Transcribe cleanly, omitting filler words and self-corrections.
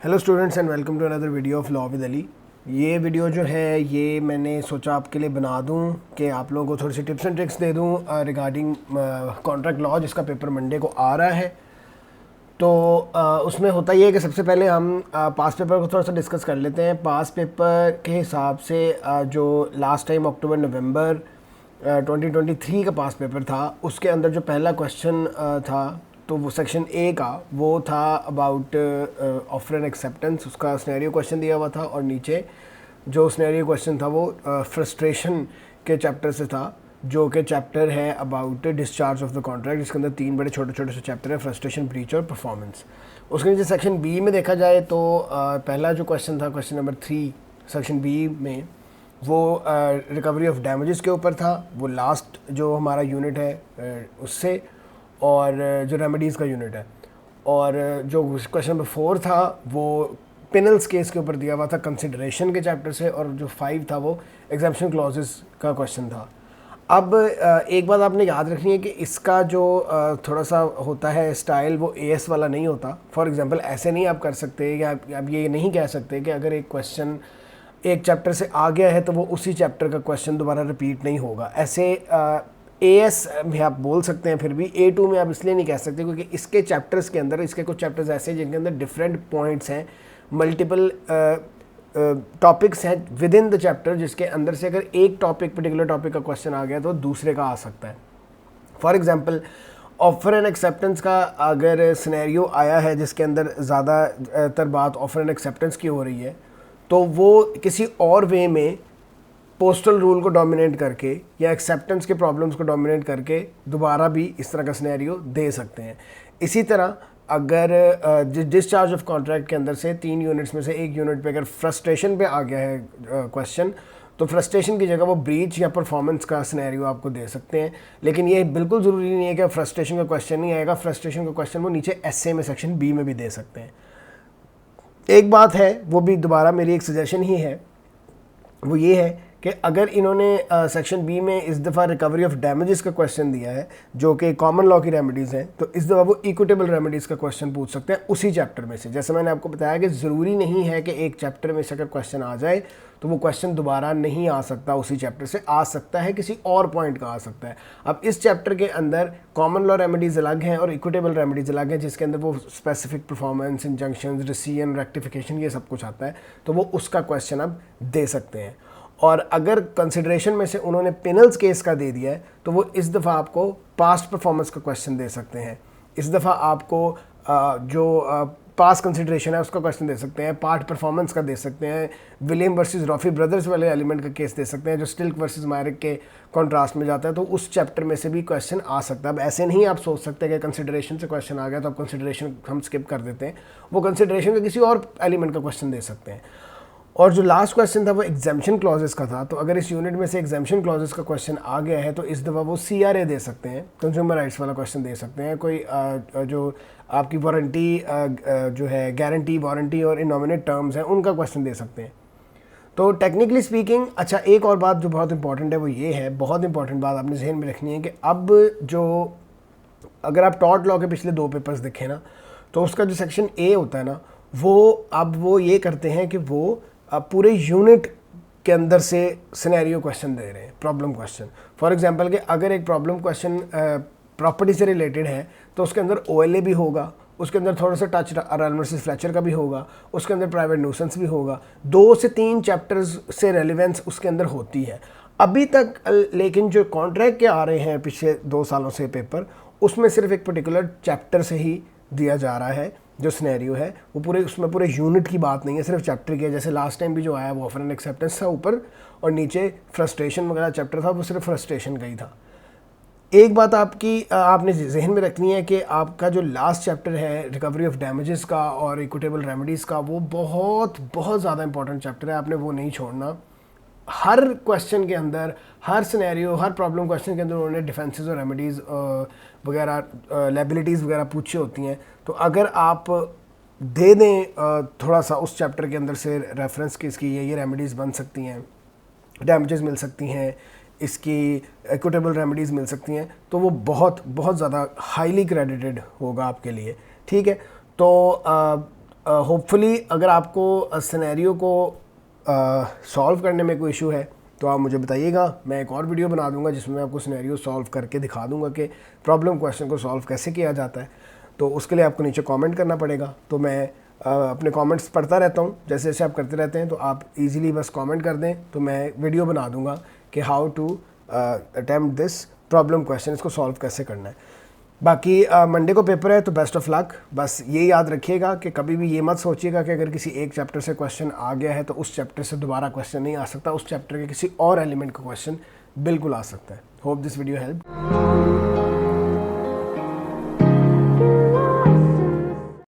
Hello students and welcome to another video of law with Ali. ये video जो है ये मैंने सोचा आपके लिए बना दूं कि आप लोगों को थोड़ी सी टिप्स एंड ट्रिक्स दे दूं रिगार्डिंग कॉन्ट्रैक्ट लॉ, जिसका पेपर मंडे को आ रहा है। तो उसमें होता ये है कि सबसे पहले हम पास पेपर को थोड़ा सा डिस्कस कर लेते हैं। पास पेपर के हिसाब से जो लास्ट टाइम अक्टूबर नवंबर 2023 का पास पेपर था, उसके अंदर जो पहला क्वेश्चन था तो वो सेक्शन ए का वो था अबाउट ऑफर एंड एक्सेप्टेंस। उसका सिनेरियो क्वेश्चन दिया हुआ था और नीचे जो सिनेरियो क्वेश्चन था वो फ्रस्ट्रेशन के चैप्टर से था, जो कि चैप्टर है about discharge of the contract, जिसके अंदर तीन बड़े छोटे छोटे से चैप्टर है, फ्रस्ट्रेशन, ब्रीच और परफॉर्मेंस। उसके नीचे सेक्शन बी में देखा जाए तो पहला जो क्वेश्चन था, क्वेश्चन नंबर 3 सेक्शन बी में, वो रिकवरी ऑफ डैमेजेस के ऊपर था। वो लास्ट जो हमारा यूनिट है उससे, और जो रेमेडीज़ का यूनिट है। और जो क्वेश्चन नंबर 4 था वो पेनल्स केस के ऊपर दिया हुआ था कंसिडरेशन के चैप्टर से, और जो 5 था वो एग्जाम्पशन क्लॉजेस का क्वेश्चन था। अब एक बात आपने याद रखनी है कि इसका जो थोड़ा सा होता है स्टाइल, वो एएस वाला नहीं होता। फॉर एग्जांपल ऐसे नहीं आप कर सकते, या आप ये नहीं कह सकते कि अगर एक क्वेश्चन एक चैप्टर से आ गया है तो वो उसी चैप्टर का क्वेश्चन दोबारा रिपीट नहीं होगा। ऐसे एएस में आप बोल सकते हैं, फिर भी A2 में आप इसलिए नहीं कह सकते क्योंकि इसके चैप्टर्स के अंदर, इसके कुछ चैप्टर्स ऐसे हैं जिनके अंदर डिफरेंट पॉइंट्स हैं, मल्टीपल टॉपिक्स हैं विद इन द चैप्टर, जिसके अंदर से अगर एक टॉपिक, पर्टिकुलर टॉपिक का क्वेश्चन आ गया तो दूसरे का आ सकता है। For example offer and acceptance का अगर सिनेरियो आया है जिसके अंदर ज़्यादातर बात ऑफर एंड एक्सेप्टेंस की हो रही है, तो वो किसी और वे में पोस्टल रूल को डोमिनेट करके या एक्सेप्टेंस के प्रॉब्लम्स को डोमिनेट करके दोबारा भी इस तरह का सिनेरियो दे सकते हैं। इसी तरह अगर डिस्चार्ज ऑफ कॉन्ट्रैक्ट के अंदर से 3 यूनिट्स में से एक यूनिट पे अगर फ्रस्ट्रेशन पे आ गया है क्वेश्चन, तो फ्रस्ट्रेशन की जगह वो ब्रीच या परफॉर्मेंस का सिनेरियो आपको दे सकते हैं। लेकिन ये बिल्कुल ज़रूरी नहीं है कि फ्रस्ट्रेशन का क्वेश्चन नहीं आएगा। फ्रस्ट्रेशन का क्वेश्चन वो नीचे एसए में सेक्शन बी में भी दे सकते हैं। एक बात है, वो भी दोबारा मेरी एक सजेशन ही है, वो ये है कि अगर इन्होंने सेक्शन बी में इस दफ़ा रिकवरी ऑफ डैमेजेस का क्वेश्चन दिया है जो कि कॉमन लॉ की रेमेडीज़ हैं, तो इस दफ़ा वो इक्विटेबल रेमेडीज़ का क्वेश्चन पूछ सकते हैं उसी चैप्टर में से। जैसे मैंने आपको बताया कि ज़रूरी नहीं है कि एक चैप्टर में से अगर क्वेश्चन आ जाए तो वो क्वेश्चन दोबारा नहीं आ सकता, उसी चैप्टर से आ सकता है, किसी और पॉइंट का आ सकता है। अब इस चैप्टर के अंदर कॉमन लॉ रेमेडीज़ अलग हैं और इक्विटेबल रेमेडीज़ अलग हैं, जिसके अंदर वो स्पेसिफिक परफॉर्मेंस, इंजंक्शन, रिसीजन, रेक्टिफिकेशन, ये सब कुछ आता है, तो वो उसका क्वेश्चन अब दे सकते हैं। और अगर कंसिडरेशन में से उन्होंने पेनल्स केस का दे दिया है तो वो इस दफ़ा आपको पास्ट परफॉर्मेंस का क्वेश्चन दे सकते हैं। इस दफ़ा आपको जो पास कंसिडरेशन है उसका क्वेश्चन दे सकते हैं, पार्ट परफॉर्मेंस का दे सकते हैं, विलियम वर्सेस रॉफी ब्रदर्स वाले एलिमेंट का केस दे सकते हैं जो स्टिल्क वर्सेस मायरिक के कॉन्ट्रास्ट में जाता है, तो उस चैप्टर में से भी क्वेश्चन आ सकता है। अब ऐसे नहीं आप सोच सकते कि कंसिडरेशन से क्वेश्चन आ गया तो आप कंसिडरेशन हम स्किप कर देते हैं, वो कंसिडरेशन का किसी और एलिमेंट का क्वेश्चन दे सकते हैं। और जो लास्ट क्वेश्चन था वो एग्जाम्पशन क्लॉजेस का था, तो अगर इस यूनिट में से एग्जाम्पशन क्लॉजेस का क्वेश्चन आ गया है तो इस दफ़ा वो CRA दे सकते हैं, कंज्यूमर राइट्स वाला क्वेश्चन दे सकते हैं। कोई जो आपकी वारंटी जो है, गारंटी, वारंटी और इनोमिनेट टर्म्स हैं, उनका क्वेश्चन दे सकते हैं। तो टेक्निकली स्पीकिंग, अच्छा एक और बात जो बहुत इंपॉर्टेंट है वो ये है, बहुत इंपॉर्टेंट बात आपने जहन में रखनी है कि अब जो अगर आप टॉर्ट लॉ के पिछले 2 पेपर्स देखें ना, तो उसका जो सेक्शन ए होता है ना, वो अब वो ये करते हैं कि वो पूरे यूनिट के अंदर से सिनेरियो क्वेश्चन दे रहे हैं, प्रॉब्लम क्वेश्चन। फॉर एग्जांपल कि अगर एक प्रॉब्लम क्वेश्चन प्रॉपर्टी से रिलेटेड है तो उसके अंदर OLA भी होगा, उसके अंदर थोड़ा सा टच रॉयल वर्सेस फ्लेचर का भी होगा, उसके अंदर प्राइवेट न्यूसेंस भी होगा, 2 से 3 चैप्टर्स से रेलिवेंस उसके अंदर होती है अभी तक। लेकिन जो कॉन्ट्रैक्ट के आ रहे हैं पिछले 2 सालों से पेपर, उसमें सिर्फ एक पर्टिकुलर चैप्टर से ही दिया जा रहा है जो सिनेरियो है, वो पूरे उसमें पूरे यूनिट की बात नहीं है, सिर्फ चैप्टर की है। जैसे लास्ट टाइम भी जो आया वो ऑफर एंड एक्सेप्टेंस था ऊपर, और नीचे फ्रस्ट्रेशन वगैरह चैप्टर था, वो सिर्फ फ्रस्ट्रेशन का ही था। एक बात आपने जहन में रखनी है कि आपका जो लास्ट चैप्टर है रिकवरी ऑफ डैमेजेस का और इक्विटेबल रेमेडीज़ का, वो बहुत बहुत ज़्यादा इंपॉर्टेंट चैप्टर है, आपने वो नहीं छोड़ना। हर क्वेश्चन के अंदर, हर सिनेरियो, हर प्रॉब्लम क्वेश्चन के अंदर उन्होंने डिफेंसेस और रेमेडीज़ वगैरह, लायबिलिटीज़ वगैरह पूछी होती हैं। तो अगर आप दे दें थोड़ा सा उस चैप्टर के अंदर से रेफरेंस कि इसकी ये रेमेडीज़ बन सकती हैं, डैमेजेस मिल सकती हैं, इसकी इक्विटेबल रेमेडीज़ मिल सकती हैं, तो वो बहुत बहुत ज़्यादा हाईली क्रेडिटेड होगा आपके लिए। ठीक है, तो होपफुली अगर आपको सिनेरियो को सॉल्व करने में कोई इशू है तो आप मुझे बताइएगा, मैं एक और वीडियो बना दूंगा जिसमें मैं आपको सिनेरियो सॉल्व करके दिखा दूंगा कि प्रॉब्लम क्वेश्चन को सॉल्व कैसे किया जाता है। तो उसके लिए आपको नीचे कमेंट करना पड़ेगा। तो मैं अपने कमेंट्स पढ़ता रहता हूँ, जैसे जैसे आप करते रहते हैं तो आप इजीली बस कमेंट कर दें तो मैं वीडियो बना दूंगा कि how to attempt this problem question, इसको सॉल्व कैसे करना है। बाकी मंडे को पेपर है तो बेस्ट ऑफ लक। बस ये याद रखिएगा कि कभी भी ये मत सोचिएगा कि अगर किसी एक चैप्टर से क्वेश्चन आ गया है तो उस चैप्टर से दोबारा क्वेश्चन नहीं आ सकता, उस चैप्टर के किसी और एलिमेंट का क्वेश्चन बिल्कुल आ सकता है। Hope this video help.